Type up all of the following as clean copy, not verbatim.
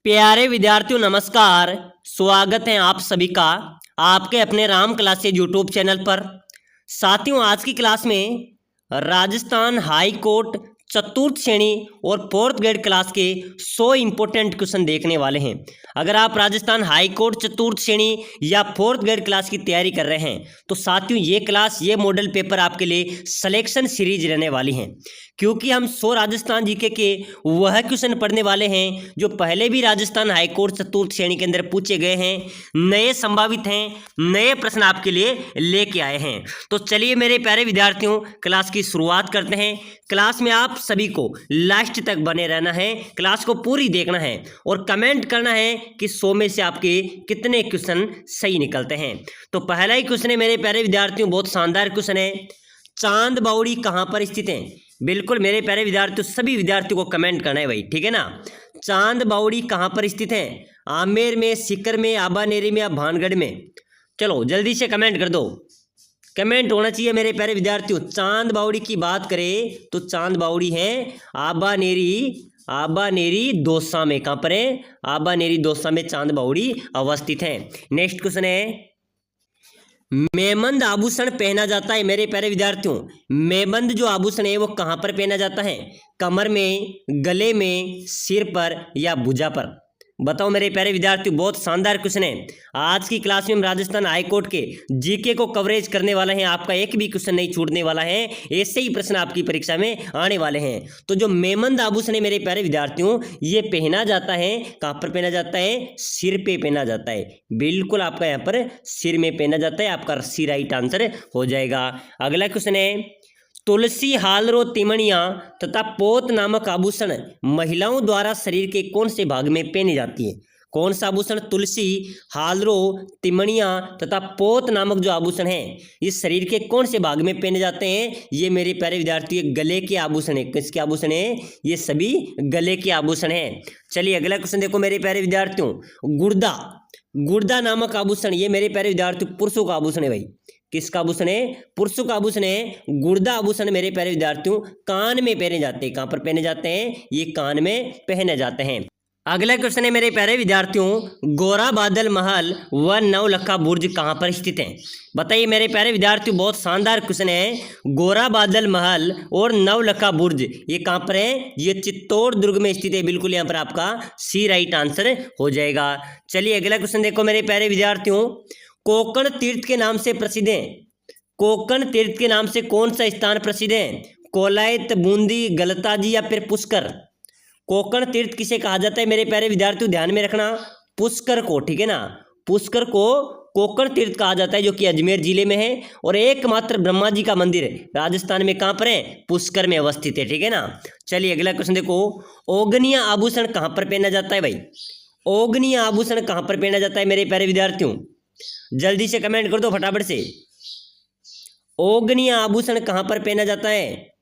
प्यारे विद्यार्थियों नमस्कार। स्वागत है आप सभी का आपके अपने राम क्लासेज यूट्यूब चैनल पर। साथियों आज की क्लास में राजस्थान हाई कोर्ट चतुर्थ श्रेणी और फोर्थ ग्रेड क्लास के 100 इंपॉर्टेंट क्वेश्चन देखने वाले हैं। अगर आप राजस्थान हाई कोर्ट चतुर्थ श्रेणी या फोर्थ ग्रेड क्लास की तैयारी कर रहे हैं तो साथियों ये मॉडल पेपर आपके लिए सिलेक्शन सीरीज रहने वाली है, क्योंकि हम 100 राजस्थान जीके के वह क्वेश्चन पढ़ने वाले हैं जो पहले भी राजस्थान हाई कोर्ट चतुर्थ श्रेणी के अंदर पूछे गए हैं, नए संभावित हैं, नए प्रश्न आपके लिए लेके आए हैं। तो चलिए मेरे प्यारे विद्यार्थियों क्लास की शुरुआत करते हैं। क्लास में आप सभी को लास्ट तक बने रहना है, क्लास को पूरी देखना है और कमेंट करना है कि 100 में से आपके कितने क्वेश्चन सही निकलते हैं। तो पहला ही क्वेश्चन है मेरे प्यारे विद्यार्थियों, बहुत शानदार क्वेश्चन है। चांद बावड़ी कहाँ पर स्थित है? बिल्कुल मेरे प्यारे विद्यार्थियों सभी विद्यार्थियों को कमेंट करना है भाई, ठीक है ना। चांद बावड़ी कहाँ पर स्थित है? आमेर में, सीकर में, आबानेरी में या भानगढ़ में? चलो जल्दी से कमेंट कर दो, कमेंट होना चाहिए मेरे प्यारे विद्यार्थियों। चांद बावड़ी की बात करें तो चांद बावड़ी है आबानेरी दौसा में। कहाँ पर है? आबानेरी दौसा में चांद बावड़ी अवस्थित है। नेक्स्ट क्वेश्चन है, मेमंद आभूषण पहना जाता है मेरे प्यारे विद्यार्थियों। मेमंद जो आभूषण है वो कहाँ पर पहना जाता है? कमर में, गले में, सिर पर या भुजा पर? बताओ मेरे प्यारे विद्यार्थियों, बहुत शानदार क्वेश्चन है। आज की क्लास में हम राजस्थान हाई कोर्ट के जीके को कवरेज करने वाले हैं, आपका एक भी क्वेश्चन नहीं छूटने वाला है, ऐसे ही प्रश्न आपकी परीक्षा में आने वाले हैं। तो जो मेमंद आभूषण है मेरे प्यारे विद्यार्थियों ये पहना जाता है, कहाँ पर पहना जाता है? सिर पे पहना जाता है। बिल्कुल आपका यहाँ पर सिर में पहना जाता है, आपका सी राइट आंसर हो जाएगा। अगला क्वेश्चन है, तुलसी, हालरो, तिमणिया तथा पोत नामक आभूषण महिलाओं द्वारा शरीर के कौन से भाग में पहनी जाती है? कौन सा आभूषण? तुलसी, हालरो, तिमणिया तथा पोत नामक जो आभूषण है ये शरीर के कौन से भाग में पहने जाते हैं? ये मेरे प्यारे विद्यार्थी गले के आभूषण है। किसके आभूषण है? ये सभी गले के आभूषण है। चलिए अगला क्वेश्चन देखो मेरे प्यारे विद्यार्थियों, गुर्दा नामक आभूषण ये मेरे प्यारे विद्यार्थियों पुरुषों का आभूषण है भाई। किसका आभूषण है? पुरुषों का आभूषण है। गुर्दा आभूषण मेरे प्यारे विद्यार्थियों कान में पहने जाते हैं। कहां पर पहने जाते हैं? ये कान में पहने जाते हैं। अगला क्वेश्चन है मेरे प्यारे विद्यार्थियों, गोरा बादल महल व नवलखा बुर्ज कहां पर स्थित है? बताइए मेरे प्यारे विद्यार्थियों, बहुत शानदार क्वेश्चन है। गोरा बादल महल और नवलखा बुर्ज ये कहां पर है? ये चित्तौड़ दुर्ग में स्थित है। बिल्कुल यहाँ पर आपका सी राइट आंसर हो जाएगा। चलिए अगला क्वेश्चन देखो मेरे प्यारे विद्यार्थियों, कोकण तीर्थ के नाम से प्रसिद्ध है। कोकण तीर्थ के नाम से कौन सा स्थान प्रसिद्ध है? कोलायत, बूंदी, गलताजी या फिर पुष्कर? कोकण तीर्थ किसे कहा जाता है मेरे प्यारे विद्यार्थियों? ध्यान में रखना, पुष्कर को, ठीक है ना। पुष्कर को कोकण तीर्थ कहा जाता है जो कि अजमेर जिले में है और एकमात्र ब्रह्मा जी का मंदिर राजस्थान में कहाँ पर है? पुष्कर में अवस्थित है, ठीक है ना। चलिए अगला क्वेश्चन देखो, ओगनिया आभूषण कहाँ पर पहना जाता है भाई? ओगनिया आभूषण कहाँ पर पहना जाता है मेरे प्यारे विद्यार्थियों? जल्दी से कमेंट कर दो फटाफट से। ओगनिया आभूषण कहां पर पहना जाता है?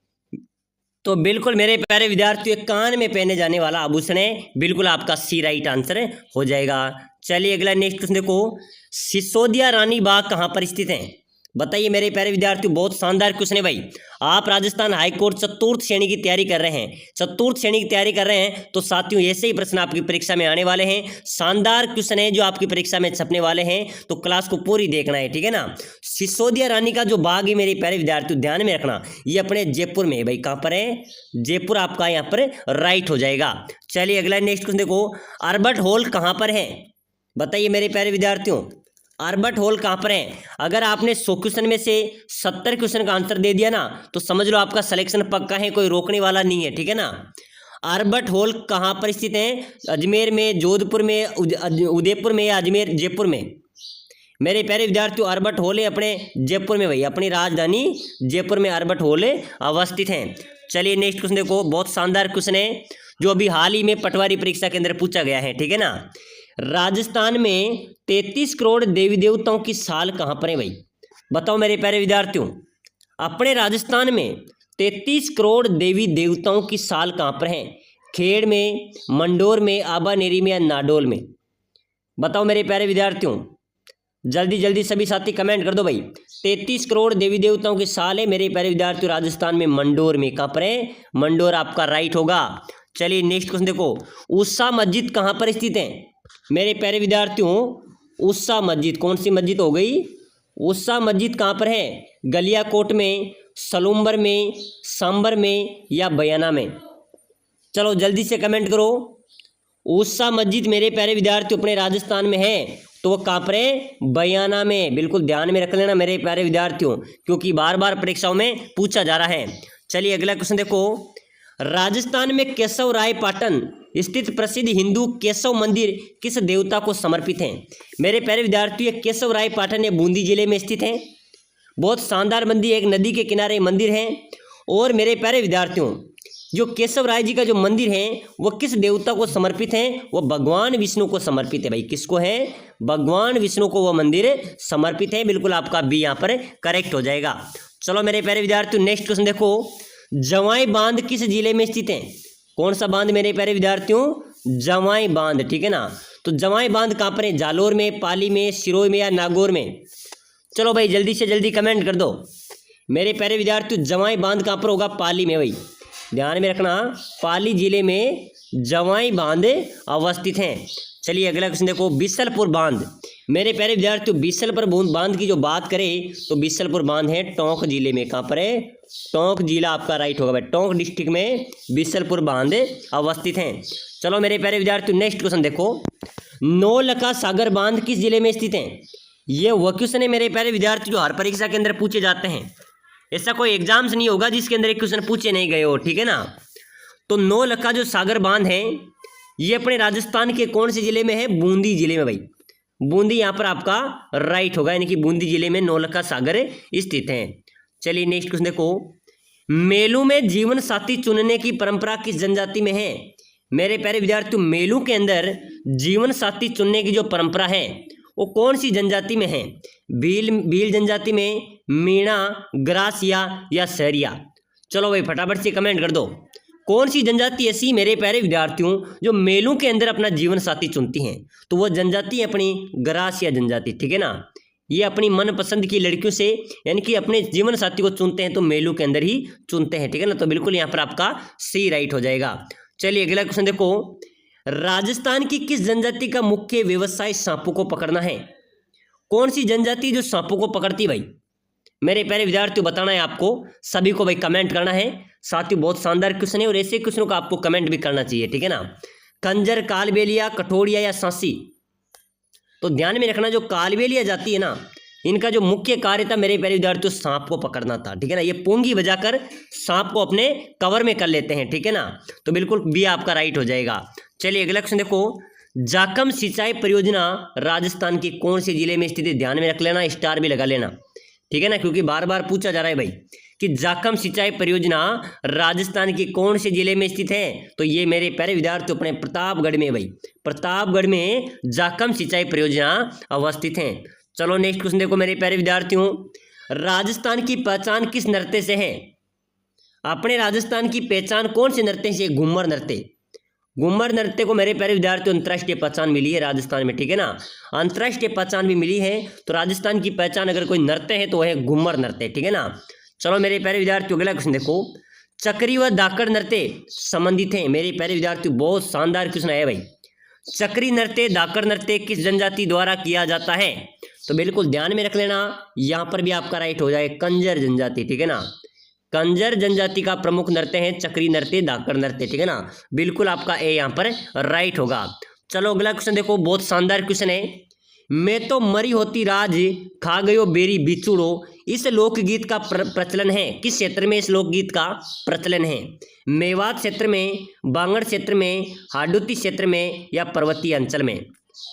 तो बिल्कुल मेरे प्यारे विद्यार्थियों कान में पहने जाने वाला आभूषण है। बिल्कुल आपका सी राइट आंसर हो जाएगा। चलिए अगला नेक्स्ट क्वेश्चन देखो, सिसोदिया रानी बाग कहां पर स्थित है? बताइए मेरे प्यारे विद्यार्थियों, बहुत शानदार क्वेश्चन है भाई। आप राजस्थान हाई कोर्ट चतुर्थ श्रेणी की तैयारी कर रहे हैं, चतुर्थ श्रेणी की तैयारी कर रहे हैं तो साथियों ऐसे ही प्रश्न आपकी परीक्षा में आने वाले हैं। शानदार क्वेश्चन है जो आपकी परीक्षा में छपने वाले हैं, तो क्लास को पूरी देखना है, ठीक है ना। सिसोदिया रानी का जो बाग है मेरे प्यारे विद्यार्थियों ध्यान में रखना, ये अपने जयपुर में है भाई। कहाँ पर है? जयपुर आपका यहाँ पर राइट हो जाएगा। चलिए अगला नेक्स्ट क्वेश्चन देखो, अल्बर्ट हॉल कहाँ पर है? बताइए मेरे प्यारे विद्यार्थियों, अल्बर्ट हॉल कहाँ पर है? अगर आपने 100 क्वेश्चन में से 70 क्वेश्चन का आंसर दे दिया ना तो समझ लो आपका सिलेक्शन पक्का है, कोई रोकने वाला नहीं है, ठीक है ना। अल्बर्ट हॉल कहाँ पर स्थित है? अजमेर में, जोधपुर में, उदयपुर में या अजमेर, जयपुर में? मेरे प्यारे विद्यार्थियों अल्बर्ट हॉल है अपने जयपुर में भाई, अपनी राजधानी जयपुर में अल्बर्ट हॉल अवस्थित है। चलिए नेक्स्ट क्वेश्चन देखो, बहुत शानदार क्वेश्चन है जो अभी हाल ही में पटवारी परीक्षा के अंदर पूछा गया है, ठीक है ना। राजस्थान में 33 करोड़ देवी देवताओं की साल कहां पर है भाई? बताओ मेरे प्यारे विद्यार्थियों, अपने राजस्थान में 33 करोड़ देवी देवताओं की साल कहां पर है? खेड़ में, मंडोर में, आबानेरी में या नाडोल में? बताओ मेरे प्यारे विद्यार्थियों, जल्दी जल्दी सभी साथी कमेंट कर दो भाई। 33 करोड़ देवी देवताओं की साल है मेरे प्यारे विद्यार्थियों राजस्थान में मंडोर में। कहां पर है? मंडोर आपका राइट होगा। चलिए नेक्स्ट क्वेश्चन देखो, ऊषा मस्जिद कहाँ पर स्थित है? मेरे प्यारे विद्यार्थियों, ऊषा मस्जिद कौन सी मस्जिद हो गई? ऊषा मस्जिद कहाँ पर है? गलियाकोट में, सलूम्बर में, सांबर में या बयाना में? चलो जल्दी से कमेंट करो। ऊषा मस्जिद मेरे प्यारे विद्यार्थियों अपने राजस्थान में है, तो वो कहाँ पर है? बयाना में। बिल्कुल ध्यान में रख लेना मेरे प्यारे विद्यार्थियों, क्योंकि बार बार परीक्षाओं में पूछा जा रहा है। चलिए अगला क्वेश्चन देखो, राजस्थान में केशव राय पाटन स्थित प्रसिद्ध हिंदू केशव मंदिर किस देवता को समर्पित है? मेरे प्यारे विद्यार्थियों, केशव राय पाटन ये बूंदी जिले में स्थित है। बहुत शानदार मंदिर, एक नदी के किनारे मंदिर है। और मेरे प्यारे विद्यार्थियों, जो केशव राय जी का जो मंदिर है वो किस देवता को समर्पित है? वो भगवान विष्णु को समर्पित है भाई। किसको है? भगवान विष्णु को वो मंदिर समर्पित है। बिल्कुल आपका बी यहाँ पर करेक्ट हो जाएगा। चलो मेरे प्यारे विद्यार्थियों नेक्स्ट क्वेश्चन देखो, जवाई बांध किस जिले में स्थित है? कौन सा बांध मेरे प्यारे विद्यार्थियों? जवाई बांध, ठीक है ना। तो जवाई बांध कहाँ पर है? जालोर में, पाली में, सिरोही में या नागौर में? चलो भाई जल्दी से जल्दी कमेंट कर दो। मेरे प्यारे विद्यार्थियों, जवाई बांध कहाँ पर होगा? पाली में भाई, ध्यान में रखना, पाली जिले में जवाई बांध अवस्थित हैं। चलिए अगला क्वेश्चन देखो, बिसलपुर बांध। मेरे प्यारे विद्यार्थियों, बिसलपुर बांध की जो बात करें तो बिसलपुर बांध है टोंक जिले में। कहाँ पर है? टोंक जिला आपका राइट होगा भाई। टोंक डिस्ट्रिक्ट में बिसलपुर बांध अवस्थित हैं। चलो मेरे प्यारे विद्यार्थियों नेक्स्ट क्वेश्चन देखो, नौलखा सागर बांध किस जिले में स्थित है? ये वह क्वेश्चन है मेरे प्यारे विद्यार्थी जो हर परीक्षा के अंदर पूछे जाते हैं। ऐसा कोई एग्जाम्स नहीं होगा जिसके अंदर एक क्वेश्चन पूछे नहीं गए हो, ठीक है ना। तो नौलखा जो सागर बांध है ये अपने राजस्थान के कौन से जिले में है? बूंदी जिले में भाई। बूंदी यहाँ पर आपका राइट होगा, यानी कि बूंदी जिले में नौलखा सागर स्थित है। चलिए नेक्स्ट क्वेश्चन देखो, मेलू में जीवन साथी चुनने की परंपरा किस जनजाति में है? मेरे प्यारे विद्यार्थियों, मेलू के अंदर जीवन साथी चुनने की जो परंपरा है वो कौन सी जनजाति में है? भील जनजाति में, मीणा, ग्रासिया या सहरिया? चलो भाई फटाफट से कमेंट कर दो। कौन सी जनजाति ऐसी मेरे प्यारे विद्यार्थियों जो मेलू के अंदर अपना जीवन साथी चुनती हैं? तो वो जनजाति है अपनी ग्रासिया जनजाति, ठीक है ना। ये अपनी मनपसंद की लड़कियों से यानी कि अपने जीवन साथी को चुनते हैं तो मेलू के अंदर ही चुनते हैं, ठीक है ना। तो बिल्कुल यहाँ पर आपका सी राइट हो जाएगा। चलिए अगला क्वेश्चन देखो, राजस्थान की किस जनजाति का मुख्य व्यवसाय सांपों को पकड़ना है? कौन सी जनजाति जो सांपों को पकड़ती भाई? मेरे प्यारे विद्यार्थियों बताना है आपको, सभी को भाई कमेंट करना है। साथ ही बहुत शानदार क्वेश्चन है और ऐसे क्वेश्चनों का आपको कमेंट भी करना चाहिए, ठीक है ना। कंजर, कालबेलिया, कठोरिया या सांसी? तो ध्यान में रखना, जो कालबेलिया जाती है ना, इनका जो मुख्य कार्य था मेरे प्यारे विद्यार्थियों सांप को पकड़ना था, ठीक है ना। ये पूंगी बजाकर सांप को अपने कवर में कर लेते हैं, ठीक है ना। तो बिल्कुल बी आपका राइट हो जाएगा। चलिए अगला क्वेश्चन देखो, जाखम सिंचाई परियोजना राजस्थान के कौन से जिले में स्थित है? ध्यान में रख लेना, स्टार भी लगा लेना, ठीक है ना, क्योंकि बार बार पूछा जा रहा है भाई कि जाखम सिंचाई परियोजना राजस्थान के कौन से जिले में स्थित है? तो ये मेरे प्यारे विद्यार्थियों अपने प्रतापगढ़ में भाई, प्रतापगढ़ में जाखम सिंचाई परियोजना अवस्थित है। चलो नेक्स्ट क्वेश्चन देखो मेरे प्यारे विद्यार्थियों, राजस्थान की पहचान किस नृत्य से है? अपने राजस्थान की पहचान कौन से नृत्य से? घूमर नृत्य। घूमर नृत्य को मेरे प्यारे विद्यार्थियों अंतर्राष्ट्रीय पहचान मिली है राजस्थान में, ठीक है ना। अंतर्राष्ट्रीय पहचान भी मिली है। तो राजस्थान की पहचान अगर कोई नृत्य है तो वह है घूमर नृत्य, ठीक है ना। चलो मेरे प्यारे विद्यार्थियों अगला क्वेश्चन देखो, चक्री व धाकड़ नृत्य संबंधित है। मेरे प्यारे विद्यार्थियों बहुत शानदार क्वेश्चन है भाई। चक्री नृत्य, धाकड़ नृत्य किस जनजाति द्वारा किया जाता है? तो बिल्कुल ध्यान में रख लेना, यहाँ पर भी आपका राइट हो जाए कंजर जनजाति, ठीक है ना। कंजर जनजाति का प्रमुख नृत्य है चक्री नृत्य, धाकड़ नृत्य, ठीक है ना। बिल्कुल आपका ए यहाँ पर राइट होगा। चलो अगला क्वेश्चन देखो, बहुत शानदार क्वेश्चन है। मैं तो मरी होती राज खा गयो बेरी बिछुड़ो, इस लोकगीत का प्रचलन है किस क्षेत्र में? इस लोकगीत का प्रचलन है मेवात क्षेत्र में, बांगड़ क्षेत्र में, हाडोती क्षेत्र में या पर्वतीय अंचल में?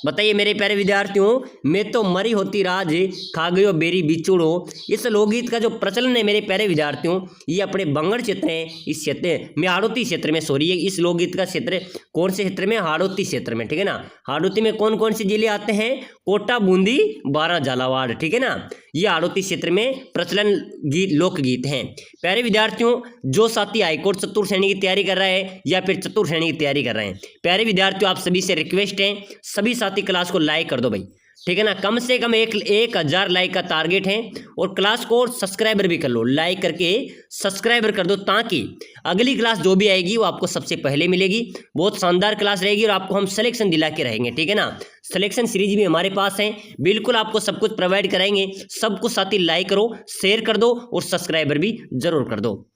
बताइए मेरे प्यारे विद्यार्थियों, मैं तो मरी होती राज खा गयो बेरी बिछुड़ो, इस लोकगीत का जो प्रचलन है मेरे प्यारे विद्यार्थियों ये अपने बंगड़ क्षेत्र है, इस क्षेत्र में हाड़ौती क्षेत्र में, सॉरी इस लोकगीत का क्षेत्र कौन से क्षेत्र में? हाड़ौती क्षेत्र में, ठीक है ना। हाड़ौती में कौन कौन से जिले आते हैं? कोटा, बूंदी, बारां, झालावाड़, ठीक है ना। ये हाड़ौती क्षेत्र में प्रचलन गीत लोकगीत हैं। प्यारे विद्यार्थियों, जो साथी हाईकोर्ट चतुर्थ श्रेणी की तैयारी कर रहा है या फिर चतुर्थ श्रेणी की तैयारी कर रहे हैं, प्यारे विद्यार्थियों आप सभी से रिक्वेस्ट है, सभी साथी क्लास को लाइक कर दो भाई, ठीक है ना। कम से कम 1,000 लाइक का टारगेट है, और क्लास को सब्सक्राइबर भी कर लो, लाइक करके सब्सक्राइबर कर दो, ताकि अगली क्लास जो भी आएगी वो आपको सबसे पहले मिलेगी। बहुत शानदार क्लास रहेगी और आपको हम सिलेक्शन दिला के रहेंगे, ठीक है ना। सिलेक्शन सीरीज भी हमारे पास है, बिल्कुल आपको सब कुछ प्रोवाइड कराएंगे। सबको साथ ही लाइक करो, शेयर कर दो और सब्सक्राइबर भी जरूर कर दो।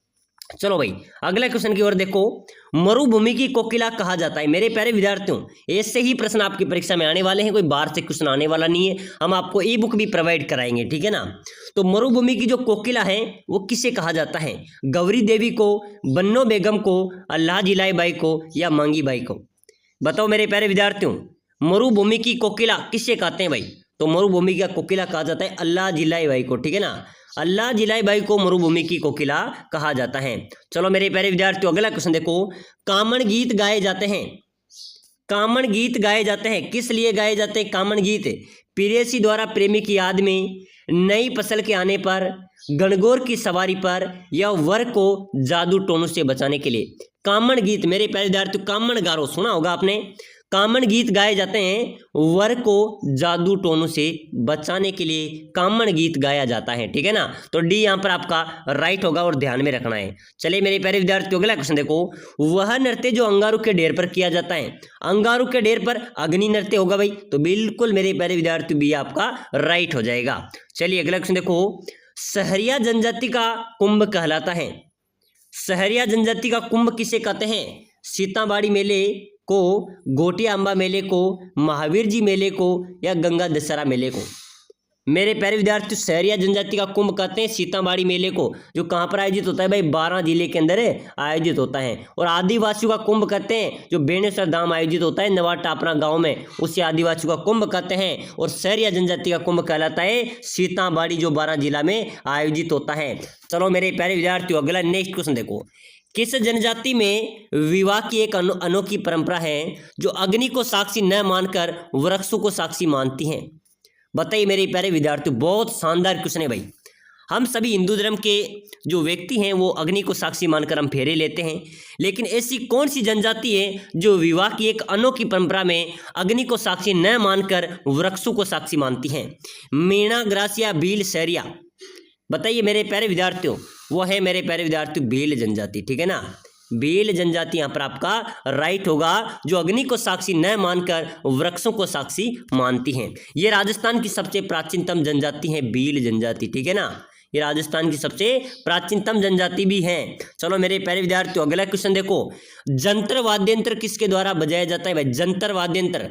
चलो भाई अगला क्वेश्चन की ओर देखो। मरुभूमि की कोकिला कहा जाता है। मेरे प्यारे विद्यार्थियों, ऐसे ही प्रश्न आपकी परीक्षा में आने वाले हैं, कोई बाहर से क्वेश्चन आने वाला नहीं है। हम आपको ई बुक भी प्रोवाइड कराएंगे, ठीक है ना। तो मरुभूमि की जो कोकिला है वो किसे कहा जाता है? गौरी देवी को, बन्नो बेगम को, अल्लाह जिलाई बाई को, या मांगी बाई को? बताओ मेरे प्यारे विद्यार्थियों, मरुभूमि की कोकिला किसे कहते हैं भाई? तो मरुभूमि का कोकिला कहा जाता है अल्लाह जिलाई बाई को, ठीक है ना। अल्लाह जिलाई बाई को मरुभूमि की कोकिला कहा जाता है। चलो मेरे प्यारे विद्यार्थियों अगला क्वेश्चन देखो। कामन गीत गाए जाते हैं। कामन गीत गाए जाते हैं, किस लिए गाए जाते हैं कामन गीत? प्रेयसी द्वारा प्रेमी की याद में, नई फसल के आने पर, गणगौर की सवारी पर, या वर को जादू टोनों से बचाने के लिए। कामन गीत मेरे प्यारे विद्यार्थियों, कामन गारो सुना होगा आपने। कामन गीत गाए जाते हैं वर को जादू टोनों से बचाने के लिए कामन गीत गाया जाता है, ठीक है ना। तो डी यहाँ पर आपका राइट होगा और ध्यान में रखना है। चलिए मेरे प्यारे विद्यार्थियों अगला क्वेश्चन देखो। वह नृत्य जो अंगारू के ढेर पर किया जाता है। अंगारू के ढेर पर अग्नि नृत्य होगा भाई, तो बिल्कुल मेरे प्यारे विद्यार्थियों बी आपका राइट हो जाएगा। चलिए अगला क्वेश्चन देखो। सहरिया जनजाति का कुंभ कहलाता है। सहरिया जनजाति का कुंभ किसे कहते हैं? सीताबाड़ी मेले को, गोटिया अम्बा मेले को, महावीर जी मेले को, या गंगा दशहरा मेले को? मेरे प्यारे विद्यार्थियों सहरिया जनजाति का कुंभ कहते हैं सीताबाड़ी मेले को, जो कहाँ पर आयोजित होता है भाई? 12 जिले के अंदर आयोजित होता है। और आदिवासियों का कुंभ कहते हैं जो बेनेश्वर धाम आयोजित होता है नवा टापरा गांव में, उसे आदिवासियों का कुंभ कहते हैं। और सहरिया जनजाति का कुंभ कहलाता है सीताबाड़ी, जो 12 जिला में आयोजित होता है। चलो मेरे प्यारे विद्यार्थियों अगला नेक्स्ट क्वेश्चन देखो। किस जनजाति में विवाह की एक अनोखी परंपरा है जो अग्नि को साक्षी न मानकर वृक्षों को साक्षी मानती हैं? बताइए मेरे प्यारे विद्यार्थियों, बहुत शानदार क्वेश्चन है भाई। हम सभी हिंदू धर्म के जो व्यक्ति हैं वो अग्नि को साक्षी मानकर हम फेरे लेते हैं, लेकिन ऐसी कौन सी जनजाति है जो विवाह की एक अनोखी परंपरा में अग्नि को साक्षी न मानकर वृक्षों को साक्षी मानती हैं? मीणा, ग्रासिया, भील, सहरिया? बताइए मेरे प्यारे विद्यार्थियों, वो है मेरे प्यारे विद्यार्थियों भील जनजाति, ठीक है ना। भील जनजाति यहाँ पर आपका राइट होगा, जो अग्नि को साक्षी न मानकर वृक्षों को साक्षी मानती हैं। ये राजस्थान की सबसे प्राचीनतम जनजाति है भील जनजाति, ठीक है ना। ये राजस्थान की सबसे प्राचीनतम जनजाति भी है। चलो मेरे प्यारे विद्यार्थियों अगला क्वेश्चन देखो। जंतर वाद्यंत्र किसके द्वारा बजाया जाता है भाई? जंतर वाद्यंत्र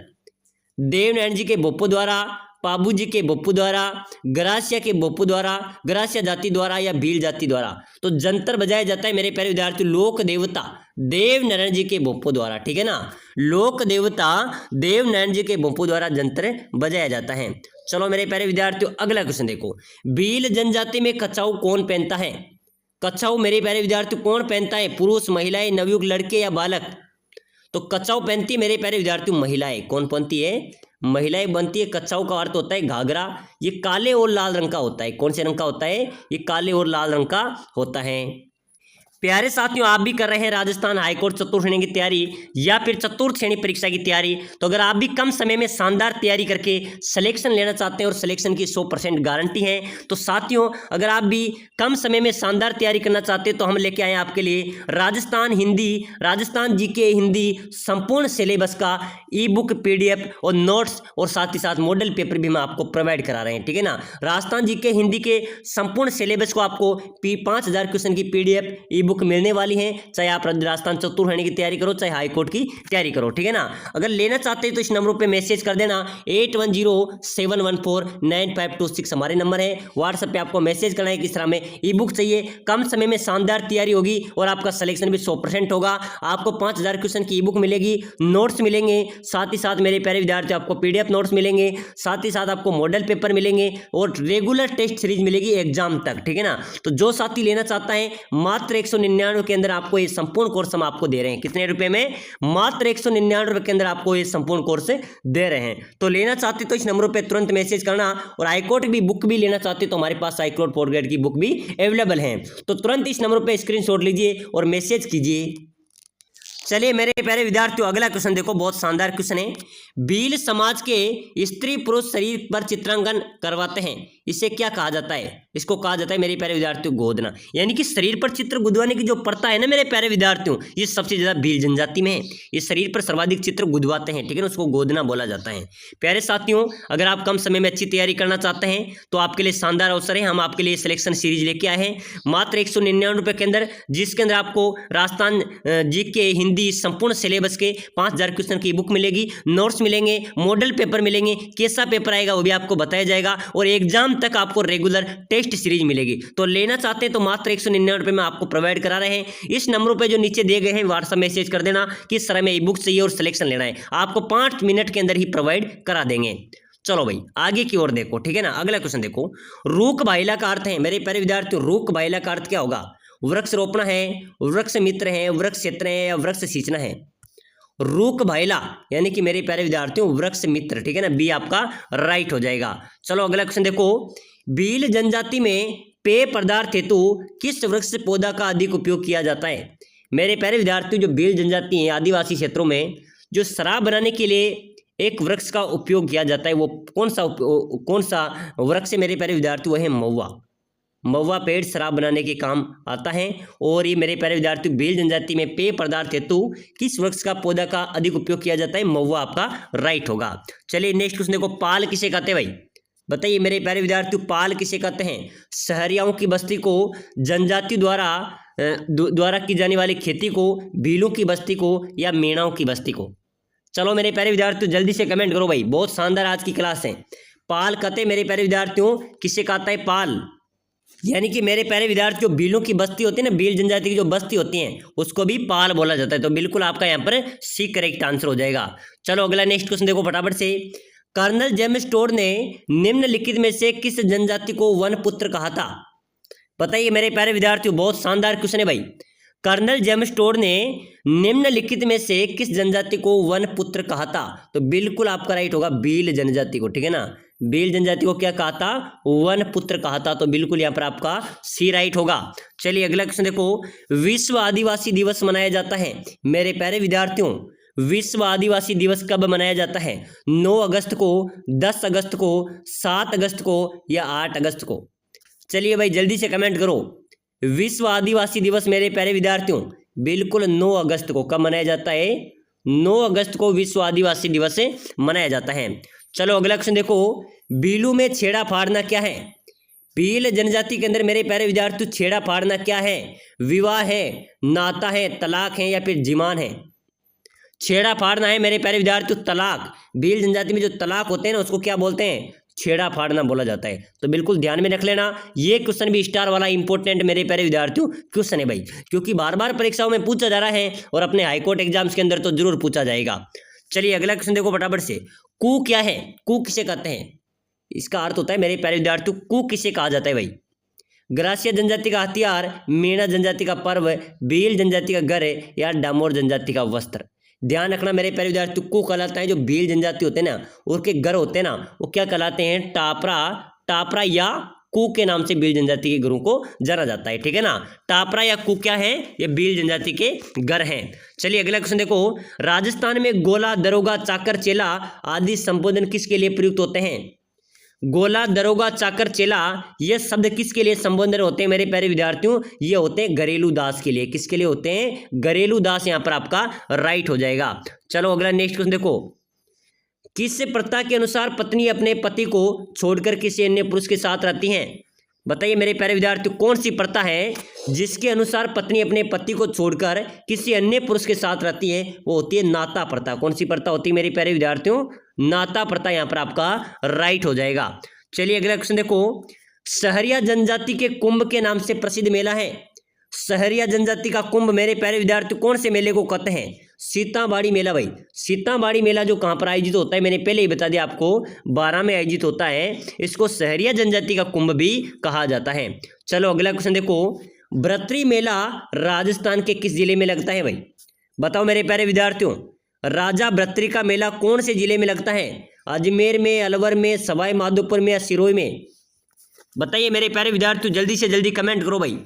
देवनारायण जी के बोप्पो द्वारा, पाबू जी के बोप्पू द्वारा, ग्रासिया के बोप्पू द्वारा, ग्रासिया जाति द्वारा, या भील जाति द्वारा? तो जंतर बजाया जाता है मेरे प्यारे विद्यार्थी लोक देवता देवनारायण जी के बोप्पू द्वारा, ठीक है ना। लोक देवता देवनारायण जी के बोप्पू द्वारा जंतर बजाया जाता है। चलो मेरे प्यारे विद्यार्थियों अगला क्वेश्चन देखो। भील जनजाति में कछाऊ कौन पहनता है? कछाऊ मेरे प्यारे विद्यार्थी कौन पहनता है? पुरुष, महिलाएं, नवयुवक, लड़के या बालक? तो कछाऊ पहनती है मेरे प्यारे विद्यार्थियों महिलाएं। कौन पहनती है? महिलाएं बनती है। कछाऊ का अर्थ होता है घाघरा। ये काले और लाल रंग का होता है। कौन से रंग का होता है? ये काले और लाल रंग का होता है। प्यारे साथियों, आप भी कर रहे हैं राजस्थान हाईकोर्ट चतुर्थ श्रेणी की तैयारी या फिर चतुर्थ श्रेणी परीक्षा की तैयारी, तो अगर आप भी कम समय में शानदार तैयारी करके सिलेक्शन लेना चाहते हैं और सिलेक्शन की 100% गारंटी है, तो साथियों अगर आप भी कम समय में शानदार तैयारी करना चाहते हैं तो हम लेके आए हैं आपके लिए राजस्थान हिंदी, राजस्थान जीके हिंदी संपूर्ण सिलेबस का ई बुक, PDF और नोट्स, और साथ ही साथ मॉडल पेपर भी हम आपको प्रोवाइड करा रहे हैं, ठीक है ना। राजस्थान जीके हिंदी के संपूर्ण सिलेबस को आपको 5000 क्वेश्चन की PDF ई बुक मिलने वाली है, चाहे आप राजस्थान चतुर्थ श्रेणी की तैयारी करो चाहे हाईकोर्ट की तैयारी करो, ठीक है ना। अगर लेना चाहते हैं तो इस नंबरों पे मैसेज कर देना 8107149526 हमारे नंबर है। व्हाट्सएप पे आपको मैसेज करना है किस तरह में ई बुक चाहिए। कम समय में शानदार तैयारी होगी और आपका सिलेक्शन भी 100% होगा। आपको 5000 क्वेश्चन की ई बुक मिलेगी, नोट्स मिलेंगे, साथ ही साथ मेरे प्यारे विद्यार्थी आपको PDF नोट्स मिलेंगे, साथ ही साथ आपको मॉडल पेपर मिलेंगे और रेगुलर टेस्ट सीरीज मिलेगी एग्जाम तक, ठीक है ना। तो जो साथी लेना चाहता है मात्र 199 के अंदर आपको ये संपूर्ण कोर्स हम आपको दे रहे हैं। कितने रुपए में? मात्र 199 रुपए के अंदर आपको ये संपूर्ण कोर्स दे रहे हैं। तो लेना चाहते तो इस नंबरों पे तुरंत मैसेज करना। और हाईकोर्ट की बुक भी लेना चाहते तो हमारे पास हाईकोर्ट 4 ग्रेड की बुक भी अवेलेबल है। तो तुरंत इस नंबर पे स्क्रीनशॉट लीजिए और मैसेज कीजिए। चलिए मेरे प्यारे विद्यार्थियों, अगला क्वेश्चन देखो, बहुत शानदार क्वेश्चन है। भील समाज के स्त्री पुरुष शरीर पर चित्रांकन करवाते हैं, इसे क्या कहा जाता है? इसको कहा जाता है मेरे प्यारे विद्यार्थियों गोदना। यानी कि शरीर पर चित्र गुदवाने की जो प्रथा है ना मेरे प्यारे विद्यार्थियों, ये सबसे ज्यादा भील जनजाति में है। ये शरीर पर सर्वाधिक चित्र गुदवाते हैं, ठीक है ना, उसको गोदना बोला जाता है। प्यारे साथियों, अगर आप कम समय में अच्छी तैयारी करना चाहते हैं तो आपके लिए शानदार अवसर है। हम आपके लिए सिलेक्शन सीरीज लेके आए हैं मात्र 199 रुपये के अंदर, जिसके अंदर आपको राजस्थान जीके हिंदी संपूर्ण सिलेबस के 5000 क्वेश्चन की बुक मिलेगी, नोट्स मिलेंगे, मॉडल पेपर मिलेंगे, कैसा पेपर आएगा वो भी आपको बताया जाएगा, और एग्जाम तक आपको रेगुलर टेस्ट सीरीज मिलेगी। तो लेना चाहते हैं तो मात्र 199 रुपये में आपको प्रोवाइड करा रहे हैं। इस नंबरों पर जो नीचे दिए गए हैं व्हाट्सएप मैसेज कर देना कि सर हमें ई बुक चाहिए और सिलेक्शन लेना है, आपको 5 मिनट के अंदर ही प्रोवाइड करा देंगे। चलो भाई आगे की ओर देखो, ठीक है ना। अगला क्वेश्चन देखो, रूख बाइला का अर्थ है मेरे प्यारे विद्यार्थियों, रूख बाइला का अर्थ क्या होगा? वृक्ष रोपण है, वृक्ष मित्र है, वृक्ष क्षेत्र है, या वृक्ष सींचना है? रूख बाइला यानी कि मेरे प्यारे विद्यार्थियों वृक्ष मित्र, ठीक है ना, बी आपका राइट हो जाएगा। चलो अगला क्वेश्चन देखो, भील जनजाति में पेय पदार्थ हेतु किस वृक्ष पौधा का अधिक उपयोग किया जाता है? मेरे प्यारे विद्यार्थियों, जो भील जनजाति है आदिवासी क्षेत्रों में जो शराब बनाने के लिए एक वृक्ष का उपयोग किया जाता है, वो कौन सा वृक्ष है मेरे प्यारे विद्यार्थी? वो है महुआ। महुआ पेड़ शराब बनाने के काम आता है। और ये मेरे प्यारे विद्यार्थी भील जनजाति में पेय पदार्थ हेतु किस वृक्ष का पौधा का अधिक उपयोग किया जाता है? महुआ आपका राइट होगा। चलिए नेक्स्ट क्वेश्चन देखो, पाल किसे कहते हैं भाई? बताइए मेरे प्यारे विद्यार्थियों, पाल किसे कहते हैं? शहरियाओं की बस्ती को, जनजाति द्वारा की जाने वाली खेती को, भीलों की बस्ती को, या मेणाओं की बस्ती को? चलो मेरे प्यारे विद्यार्थियों जल्दी से कमेंट करो भाई, बहुत शानदार आज की क्लास है। पाल कहते मेरे प्यारे विद्यार्थियों किसे कहता है? पाल यानी कि मेरे प्यारे विद्यार्थियों भीलों की बस्ती होती है ना, भील जनजाति की जो बस्ती होती है उसको भी पाल बोला जाता है। तो बिल्कुल आपका यहाँ पर सी करेक्ट आंसर हो जाएगा। चलो अगला नेक्स्ट क्वेश्चन देखो फटाफट से। कर्नल जेम्स टोड ने निम्नलिखित में से किस जनजाति को वन पुत्र कहा था? बताइए मेरे प्यारे विद्यार्थियों, बहुत शानदार क्वेश्चन है भाई। कर्नल जेम्स टोड ने निम्नलिखित में से किस जनजाति को वन पुत्र कहा था? तो बिल्कुल आपका राइट होगा भील जनजाति को, ठीक है ना। भील जनजाति को क्या कहा था? वन पुत्र कहा था। तो बिल्कुल यहाँ पर आपका सी राइट होगा। चलिए अगला क्वेश्चन देखो, विश्व आदिवासी दिवस मनाया जाता है मेरे प्यारे विद्यार्थियों, विश्व आदिवासी दिवस कब मनाया जाता है? 9 अगस्त को, 10 अगस्त को, 7 अगस्त को, या 8 अगस्त को? चलिए भाई जल्दी से कमेंट करो। विश्व आदिवासी दिवस मेरे प्यारे विद्यार्थियों बिल्कुल 9 अगस्त को। कब मनाया जाता है? 9 अगस्त को विश्व आदिवासी दिवस मनाया जाता है। चलो अगला क्वेश्चन देखो, भीलू में छेड़ा फाड़ना क्या है? भील जनजाति के अंदर मेरे प्यारे विद्यार्थियों छेड़ा फाड़ना क्या है? विवाह है, नाता है, तलाक है, या फिर जिमान है? छेड़ा फाड़ना है मेरे प्यारे विद्यार्थियों तलाक। भील जनजाति में जो तलाक होते हैं ना उसको क्या बोलते हैं? छेड़ा फाड़ना बोला जाता है। तो बिल्कुल ध्यान में रख लेना, ये क्वेश्चन भी स्टार वाला इंपॉर्टेंट मेरे प्यारे विद्यार्थियों क्वेश्चन है भाई, क्योंकि बार बार परीक्षाओं में पूछा जा रहा है और अपने हाईकोर्ट एग्जाम्स के अंदर तो जरूर पूछा जाएगा। चलिए अगला क्वेश्चन देखो फटाफट से। कू क्या है? कू किसे कहते हैं? इसका अर्थ होता है मेरे प्यारे विद्यार्थियों कू किसे कहा जाता है भाई? ग्रासिया जनजाति का हथियार, मेना जनजाति का पर्व, भील जनजाति का घर, या डामोर जनजाति का वस्त्र? ध्यान रखना मेरे प्यारे विद्यार्थियों, को कहलाता है जो भील जनजाति होते हैं ना उनके घर होते हैं ना वो क्या कहलाते हैं? टापरा या कू के नाम से भील जनजाति के घरों को जाना जाता है, ठीक है ना। टापरा या कू क्या है? ये भील जनजाति के घर हैं। चलिए अगला क्वेश्चन देखो, राजस्थान में गोला, दरोगा, चाकर, चेला आदि संबोधन किसके लिए प्रयुक्त होते हैं? गोला, दरोगा, चाकर, चेला ये शब्द किसके लिए संबोधन होते हैं मेरे प्यारे विद्यार्थियों? ये होते हैं घरेलू दास के लिए। किसके लिए होते हैं? घरेलू दास। यहाँ पर आपका राइट हो जाएगा। चलो अगला नेक्स्ट क्वेश्चन देखो, किस प्रथा के अनुसार पत्नी अपने पति को छोड़कर किसी अन्य पुरुष के साथ रहती हैं? बताइए मेरे प्यारे विद्यार्थियों कौन सी प्रथा है जिसके अनुसार पत्नी अपने पति को छोड़कर किसी अन्य पुरुष के साथ रहती है? वो होती है नाता प्रथा। कौन सी प्रथा होती है मेरे प्यारे विद्यार्थियों? नाता प्रथा। यहाँ पर आपका राइट हो जाएगा। चलिए अगला क्वेश्चन देखो, सहरिया जनजाति के कुंभ के नाम से प्रसिद्ध मेला है। सहरिया जनजाति का कुंभ मेरे प्यारे विद्यार्थी कौन से मेले को कहते हैं? सीताबाड़ी मेला भाई। सीताबाड़ी मेला जो कहाँ पर आयोजित होता है मैंने पहले ही बता दिया आपको, 12 में आयोजित होता है। इसको सहरिया जनजाति का कुंभ भी कहा जाता है। चलो अगला क्वेश्चन देखो, बृत्री मेला राजस्थान के किस जिले में लगता है भाई? बताओ मेरे प्यारे विद्यार्थियों, राजा बृत्री का मेला कौन से जिले में लगता है? अजमेर में, अलवर में, सवाई माधोपुर में, या सिरोही में? बताइए मेरे प्यारे विद्यार्थियों जल्दी से जल्दी कमेंट करो भाई।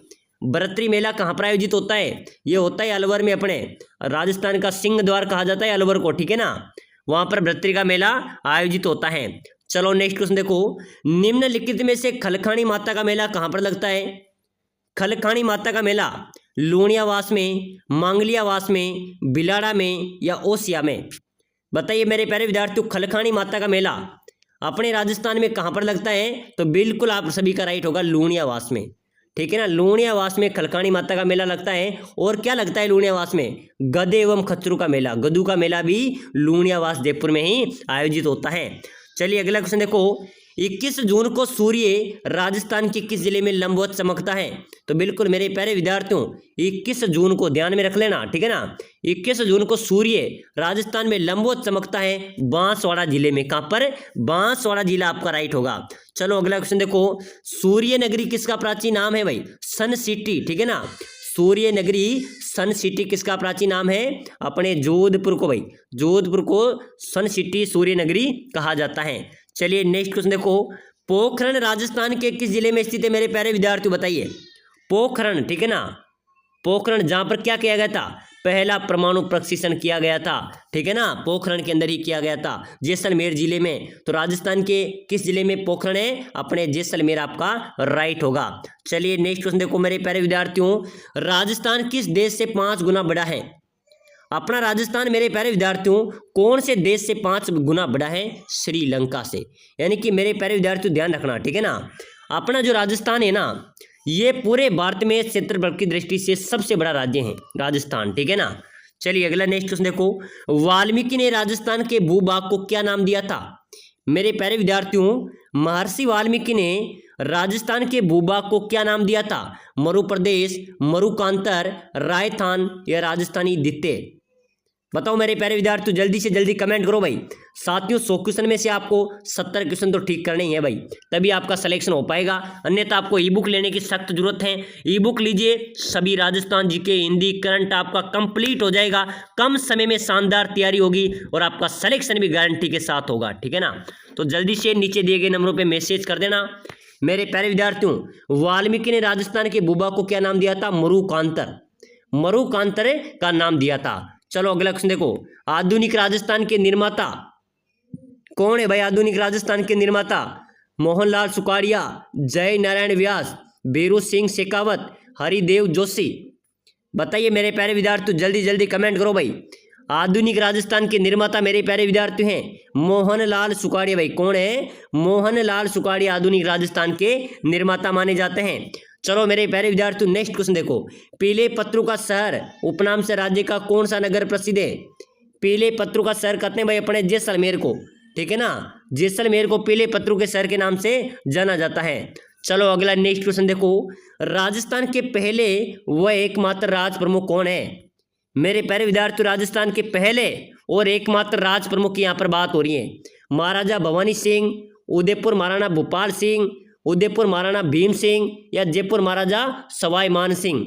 बरतरी मेला कहाँ पर आयोजित होता है? ये होता है अलवर में, अपने राजस्थान का सिंह द्वार कहा जाता है अलवर को, ठीक है ना, वहां पर बरतरी का मेला आयोजित होता है। चलो नेक्स्ट क्वेश्चन देखो, निम्नलिखित में से खलखाणी माता का मेला कहाँ पर लगता है? खलखाणी माता का मेला लूणियावास में, मांगलियावास में, बिलाड़ा में या ओसिया में? बताइए मेरे प्यारे विद्यार्थियों, खलखाणी माता का मेला अपने राजस्थान में कहाँ पर लगता है? तो बिल्कुल आप सभी का राइट होगा लूणियावास में, ठीक है ना, लूणियावास में खलखाणी माता का मेला लगता है। और क्या लगता है लूणियावास में? गधे एवं खच्चरों का मेला, गधू का मेला भी लूणियावास जयपुर में ही आयोजित होता है। चलिए अगला क्वेश्चन देखो, 21 जून को सूर्य राजस्थान के किस जिले में लंबवत चमकता है? तो बिल्कुल मेरे प्यारे विद्यार्थियों 21 जून को ध्यान में रख लेना, ठीक है ना, 21 जून को सूर्य राजस्थान में लंबवत चमकता है बांसवाड़ा जिले में। कहां पर? बांसवाड़ा जिला आपका राइट होगा। चलो अगला क्वेश्चन देखो, सूर्य नगरी किसका प्राचीन नाम है भाई? सन सिटी, ठीक है ना, सूर्य नगरी सन सिटी किसका प्राचीन नाम है? अपने जोधपुर को भाई, जोधपुर को सन सिटी सूर्य नगरी कहा जाता है। चलिए नेक्स्ट क्वेश्चन देखो, पोखरण राजस्थान के किस जिले में स्थित है मेरे प्यारे विद्यार्थियों? बताइए पोखरण, ठीक है ना, पोखरण जहां पर क्या किया गया था? पहला परमाणु प्रशिक्षण किया गया था, ठीक है ना, पोखरण के अंदर ही किया गया था, जैसलमेर जिले में। तो राजस्थान के किस जिले में पोखरण है? अपने जैसलमेर आपका राइट होगा। चलिए नेक्स्ट क्वेश्चन देखो मेरे प्यारे विद्यार्थियों, राजस्थान किस देश से 5 गुना बड़ा है? अपना राजस्थान मेरे प्यारे विद्यार्थियों कौन से देश से 5 गुना बड़ा है? श्रीलंका से। यानी कि मेरे प्यारे विद्यार्थियों ध्यान रखना, ठीक है ना, अपना जो राजस्थान है ना, ये पूरे भारत में क्षेत्रफल की दृष्टि से सबसे बड़ा राज्य है राजस्थान, ठीक है ना। चलिए अगला नेक्स्ट क्वेश्चन देखो, वाल्मीकि ने राजस्थान के भूभाग को क्या नाम दिया था? मेरे प्यारे विद्यार्थियों महर्षि वाल्मीकि ने राजस्थान के भूभाग को क्या नाम दिया था? मरु प्रदेश, मरुकांतर, रायथान या राजस्थानी द्वितीय? बताओ मेरे प्यारे विद्यार्थियों, जल्दी से जल्दी कमेंट करो भाई। साथियों 100 क्वेश्चन में से आपको 70 क्वेश्चन तो ठीक करने ही है भाई, तभी आपका सिलेक्शन हो पाएगा, अन्यथा आपको ई बुक लेने की सख्त जरूरत है। ई बुक लीजिए, सभी राजस्थान जीके, हिंदी, करंट आपका कंप्लीट हो जाएगा, कम समय में शानदार तैयारी होगी और आपका सिलेक्शन भी गारंटी के साथ होगा, ठीक है ना। तो जल्दी से नीचे दिए गए नंबरों पर मैसेज कर देना। मेरे प्यारे विद्यार्थियों वाल्मीकि ने राजस्थान के भूभाग को क्या नाम दिया था? मरुकांतर, मरुकांतर का नाम दिया था। चलो अगला क्वेश्चन देखो, आधुनिक राजस्थान के निर्माता कौन है भाई? आधुनिक राजस्थान के निर्माता मोहनलाल सुखाड़िया, जय नारायण व्यास, बीरू सिंह शेखावत, हरिदेव जोशी? बताइए मेरे प्यारे विद्यार्थियों, जल्दी जल्दी कमेंट करो भाई। आधुनिक राजस्थान के निर्माता मेरे प्यारे विद्यार्थी हैं मोहनलाल सुखाड़िया। भाई कौन है? मोहनलाल सुखाड़िया आधुनिक राजस्थान के निर्माता माने जाते हैं। चलो मेरे प्यारे विद्यार्थियों नेक्स्ट क्वेश्चन देखो, पीले पत्रों का शहर उपनाम से राज्य का कौन सा नगर प्रसिद्ध है? पीले पत्रों का शहर कहते हैं भाई अपने जैसलमेर को, ठीक है ना, जैसलमेर को पीले पत्रों के शहर के नाम से जाना जाता है। चलो अगला नेक्स्ट क्वेश्चन देखो, राजस्थान के पहले व एकमात्र राज प्रमुख कौन है? मेरे प्यारे विद्यार्थियों राजस्थान के पहले और एकमात्र राज प्रमुख की यहाँ पर बात हो रही है। महाराजा भवानी सिंह, उदयपुर महाराणा भूपाल सिंह, उदयपुर महाराणा भीम सिंह या जयपुर महाराजा सवाई मान सिंह?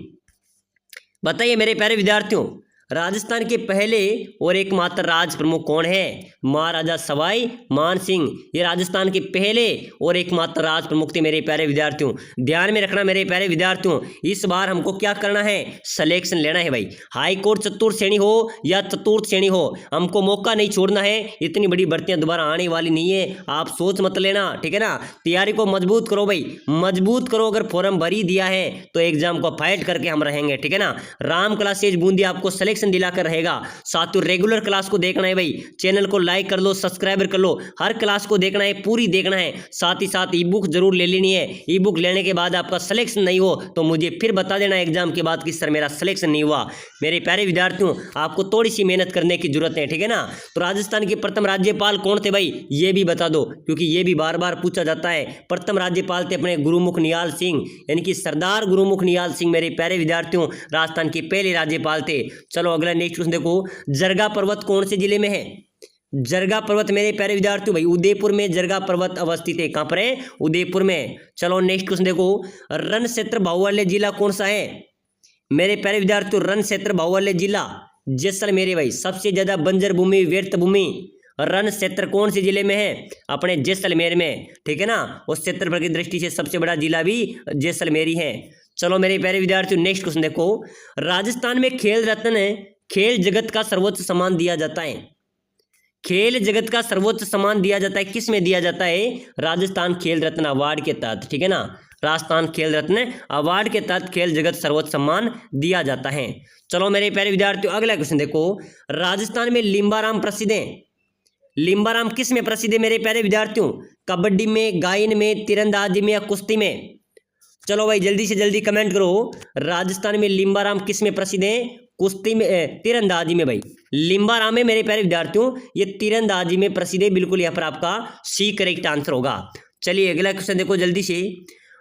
बताइए मेरे प्यारे विद्यार्थियों राजस्थान के पहले और एकमात्र राज प्रमुख कौन है? महाराजा सवाई मान सिंह, ये राजस्थान के पहले और एकमात्र राज प्रमुख थे मेरे प्यारे विद्यार्थियों। ध्यान में रखना मेरे प्यारे विद्यार्थियों, इस बार हमको क्या करना है? सिलेक्शन लेना है भाई। हाई कोर्ट चतुर्थ श्रेणी हो या चतुर्थ श्रेणी हो, हमको मौका नहीं छोड़ना है। इतनी बड़ी भर्तियां दोबारा आने वाली नहीं है, आप सोच मत लेना, ठीक है ना। तैयारी को मजबूत करो भाई, मजबूत करो। अगर फॉर्म भरी दिया है तो एग्जाम को फाइट करके हम रहेंगे, ठीक है ना। राम क्लासेज बूंदी आपको सिलेक्शन दिलाकर रहेगा। साथियों रेगुलर क्लास को देखना है भाई, चैनल को लाइक कर लो, सब्सक्राइबर कर लो, हर क्लास को देखना है, पूरी देखना है। साथ ही साथ ई बुक जरूर ले लेनी है। ई बुक लेने के बाद आपका सिलेक्शन नहीं हो तो मुझे फिर बता देना एग्जाम के बाद कि सर मेरा सिलेक्शन नहीं हुआ। मेरे प्यारे विद्यार्थियों आपको थोड़ी सी मेहनत करने की जरूरत है, ठीक है ना। तो राजस्थान के प्रथम राज्यपाल कौन थे भाई, ये भी बता दो, क्योंकि ये भी बार बार पूछा जाता है। प्रथम राज्यपाल थे अपने गुरुमुख निहाल सिंह, यानी कि सरदार गुरुमुख निहाल सिंह मेरे प्यारे विद्यार्थियों राजस्थान के पहले राज्यपाल थे। चलो अगला नेक्स्ट क्वेश्चन देखो, जरगा पर्वत कौन से जिले में है? जरगा पर्वत मेरे प्यारे विद्यार्थियों भाई उदयपुर में जरगा पर्वत अवस्थित है। कहां पर है? उदयपुर में। चलो नेक्स्ट क्वेश्चन देखो, रण क्षेत्र बाहुल्य जिला कौन सा है? मेरे प्यारे विद्यार्थियों रण क्षेत्र बाहुल्य जिला जैसलमेर भाई। सबसे ज्यादा बंजर भूमि, व्यर्थ भूमि रण क्षेत्र कौन से जिले में है? अपने जैसलमेर में, ठीक है ना। उस क्षेत्रफल की दृष्टि से सबसे बड़ा जिला भी जैसलमेर ही है। चलो मेरे प्यारे विद्यार्थियों नेक्स्ट क्वेश्चन देखो, राजस्थान में खेल रत्न खेल जगत का सर्वोच्च सम्मान दिया जाता है। खेल जगत का सर्वोच्च सम्मान दिया जाता है, किस में दिया जाता है? राजस्थान खेल रत्न अवार्ड के तहत, ठीक है ना। राजस्थान खेल रत्न अवार्ड के तहत खेल जगत सर्वोच्च सम्मान दिया जाता है। चलो मेरे प्यारे विद्यार्थियों अगला क्वेश्चन देखो, राजस्थान में लिम्बाराम प्रसिद्ध है। लिम्बाराम किस में प्रसिद्ध है मेरे प्यारे विद्यार्थियों? कबड्डी में, गायन में, तीरंदाजी में या कुश्ती में? चलो भाई जल्दी से जल्दी कमेंट करो, राजस्थान में लिम्बाराम किस में प्रसिद्ध है? कुश्ती में, तीरंदाजी में। भाई लिम्बाराम है मेरे प्यारे विद्यार्थियों, ये तीरंदाजी में प्रसिद्ध है, बिल्कुल यहाँ पर आपका सी करेक्ट आंसर होगा। चलिए अगला क्वेश्चन देखो जल्दी से,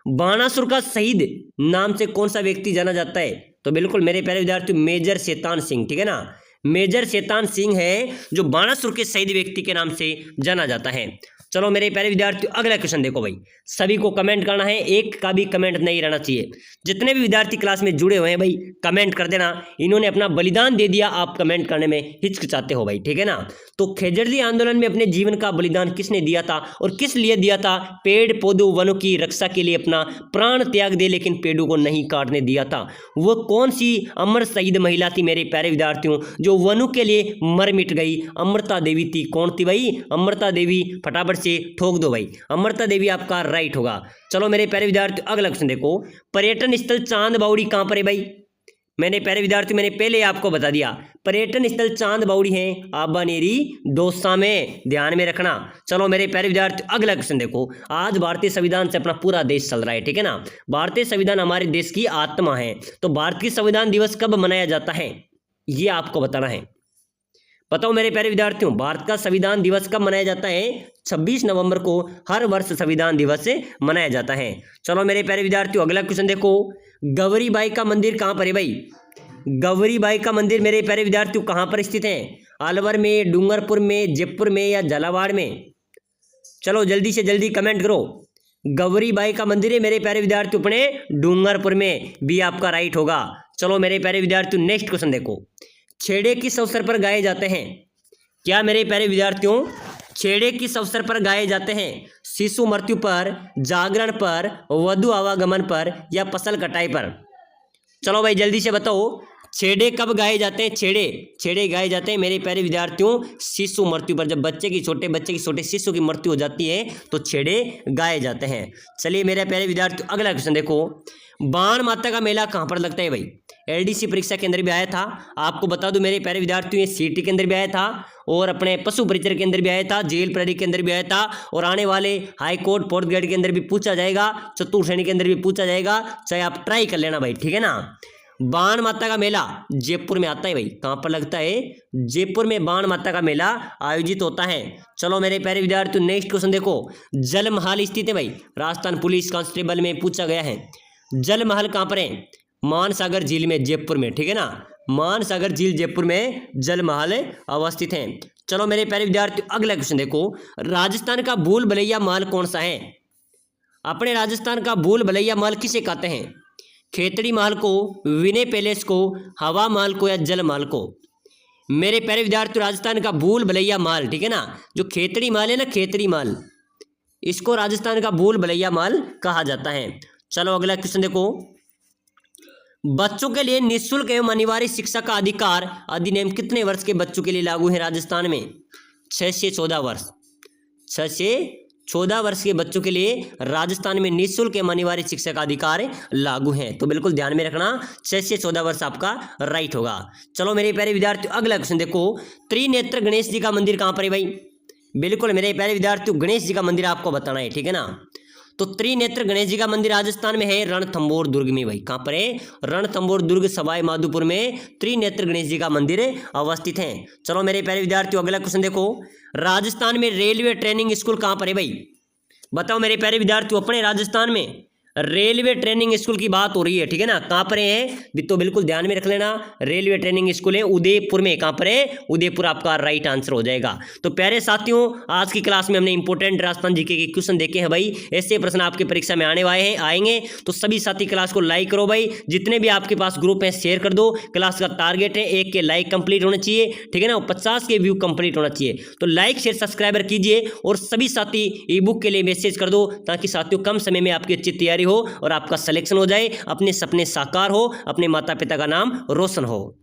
बाणासुर का शहीद नाम से कौन सा व्यक्ति जाना जाता है? तो बिल्कुल मेरे प्यारे विद्यार्थियों मेजर शैतान सिंह, ठीक है ना। मेजर शैतान सिंह है जो बाणासुर के शहीद व्यक्ति के नाम से जाना जाता है। चलो मेरे प्यारे विद्यार्थियों अगला क्वेश्चन देखो भाई, सभी को कमेंट करना है, एक का भी कमेंट नहीं रहना चाहिए। जितने भी विद्यार्थी क्लास में जुड़े हुए हैं भाई कमेंट कर देना, इन्होंने अपना बलिदान दे दिया, आप कमेंट करने में हिचकिचाते हो भाई, ठीक है ना। तो खेजड़दी आंदोलन में अपने जीवन का बलिदान किसने दिया था और किस लिए दिया था? पेड़ पौधों वनों की रक्षा के लिए अपना प्राण त्याग दे, लेकिन पेड़ों को नहीं काटने दिया था। वो कौन सी अमर शहीद महिला थी मेरे प्यारे विद्यार्थियों जो वनों के लिए मर मिट गई? अमृता देवी थी। कौन थी भाई? अमृता देवी। फटाफट से ठोक दो भाई, अमृता देवी आपका राइट होगा। चलो मेरे प्यारे विद्यार्थियों अगला क्वेश्चन देखो, पर्यटन स्थल चांद बावड़ी कहां पर है भाई? मैंने प्यारे विद्यार्थी मैंने पहले आपको बता दिया, पर्यटन स्थल चांद बावड़ी है आबानेरी दौसा में, ध्यान में रखना। चलो मेरे प्यारे विद्यार्थी अगला क्वेश्चन देखो, आज भारतीय संविधान से अपना पूरा देश चल रहा है, ठीक है ना। भारतीय संविधान हमारे देश की आत्मा है, तो भारतीय संविधान दिवस कब मनाया जाता है ये आपको बताना है। बताओ मेरे प्यारे विद्यार्थियों, भारत का संविधान दिवस कब मनाया जाता है? 26 नवंबर को हर वर्ष संविधान दिवस मनाया जाता है। चलो मेरे प्यारे विद्यार्थियों अगला क्वेश्चन देखो, गौरीबाई का मंदिर कहाँ पर है भाई? गौरीबाई का मंदिर मेरे प्यारे विद्यार्थियों कहाँ पर स्थित है? अलवर में, डूंगरपुर में, जयपुर में या झालावाड़ में? चलो जल्दी से जल्दी कमेंट करो। गौरीबाई का मंदिर है मेरे प्यारे विद्यार्थियों अपने डूंगरपुर में, भी आपका राइट होगा। चलो मेरे प्यारे विद्यार्थियों नेक्स्ट क्वेश्चन देखो, छेड़े किस अवसर पर गाए जाते हैं? क्या मेरे प्यारे विद्यार्थियों छेड़े किस अवसर पर गाए जाते हैं? शिशु मृत्यु पर, जागरण पर, वधु आवागमन पर या फसल कटाई पर? चलो भाई जल्दी से बताओ, छेड़े कब गाए जाते हैं? छेड़े गाए जाते हैं मेरे प्यारे विद्यार्थियों शिशु मृत्यु पर, जब छोटे बच्चे की छोटे शिशु की मृत्यु हो जाती है तो छेड़े गाए जाते हैं। चलिए मेरे प्यारे विद्यार्थियों अगला क्वेश्चन देखो, बाण माता का मेला कहाँ पर लगता है भाई? एलडीसी परीक्षा के अंदर भी आया था, आपको बता दूं मेरे प्यारे विद्यार्थियों, ये सीटी के अंदर भी आया था और अपने पशु परिचर के अंदर भी आया था, जेल प्रहरी के अंदर भी आया था और आने वाले हाई कोर्ट फोर्थ ग्रेड के अंदर भी पूछा जाएगा, चतुर्थ श्रेणी के अंदर भी पूछा जाएगा, चाहे आप ट्राई कर लेना भाई, ठीक है ना। बाण माता का मेला जयपुर में आता है भाई, कहाँ पर लगता है? जयपुर में बाण माता का मेला आयोजित होता है। चलो मेरे प्यारे विद्यार्थियों नेक्स्ट क्वेश्चन देखो, जल महल स्थित है भाई, राजस्थान पुलिस कांस्टेबल में पूछा गया है। जल महल कहाँ पर है? मानसागर झील में, जयपुर में, ठीक है ना। मानसागर झील जयपुर में जल महल अवस्थित है। चलो मेरे प्यारे विद्यार्थियों अगला क्वेश्चन देखो, राजस्थान का भूल भुलैया महल कौन सा है? अपने राजस्थान का भूल भुलैया महल किसे कहते हैं? खेतड़ी महल को, विनय पैलेस को, हवा महल को या जल महल को? मेरे प्यारे विद्यार्थियों राजस्थान का भूल भुलैया महल, ठीक है ना, जो खेतड़ी महल है ना, खेतड़ी महल, इसको राजस्थान का भूल भुलैया महल कहा जाता है। चलो अगला क्वेश्चन देखो, बच्चों के लिए निःशुल्क एवं अनिवार्य शिक्षा का अधिकार अधिनियम कितने वर्ष के बच्चों के लिए लागू है राजस्थान में? 6 से 14 वर्ष। 6 से 14 वर्ष के बच्चों के लिए राजस्थान में निःशुल्क एवं अनिवार्य शिक्षा का अधिकार लागू है, तो बिल्कुल ध्यान में रखना 6 से 14 वर्ष आपका राइट होगा। चलो मेरे प्यारे विद्यार्थियों अगला क्वेश्चन देखो, त्रिनेत्र गणेश जी का मंदिर कहाँ पर है भाई? बिल्कुल मेरे प्यारे विद्यार्थियों गणेश जी का मंदिर आपको बताना है, ठीक है ना। तो त्रिनेत्र गणेश जी का मंदिर राजस्थान में है रणथंभौर दुर्ग में भाई, कहाँ पर है? रणथंभौर दुर्ग सवाई माधोपुर में त्रिनेत्र गणेश जी का मंदिर अवस्थित है। चलो मेरे प्यारे विद्यार्थियों अगला क्वेश्चन देखो, राजस्थान में रेलवे ट्रेनिंग स्कूल कहाँ पर है भाई? बताओ मेरे प्यारे विद्यार्थियों, अपने राजस्थान में रेलवे ट्रेनिंग स्कूल की बात हो रही है, ठीक है ना। कहाँ पर है? तो बिल्कुल ध्यान में रख लेना, रेलवे ट्रेनिंग स्कूल है उदयपुर में। कहाँ पर है? उदयपुर आपका राइट आंसर हो जाएगा। तो प्यारे साथियों आज की क्लास में हमने इंपोर्टेंट राजस्थान जीके के क्वेश्चन देखे हैं भाई, ऐसे प्रश्न आपकी परीक्षा में आएंगे। तो सभी साथी क्लास को लाइक करो भाई, जितने भी आपके पास ग्रुप है शेयर कर दो। क्लास का टारगेट है 1 के लाइक कंप्लीट होना चाहिए, ठीक है ना, 50 के व्यू कंप्लीट होना चाहिए। तो लाइक शेयर सब्सक्राइबर कीजिए और सभी साथी ई बुक के लिए मैसेज कर दो, ताकि साथियों कम समय में आपकी अच्छी तैयारी हो और आपका सिलेक्शन हो जाए, अपने सपने साकार हो, अपने माता पिता का नाम रोशन हो।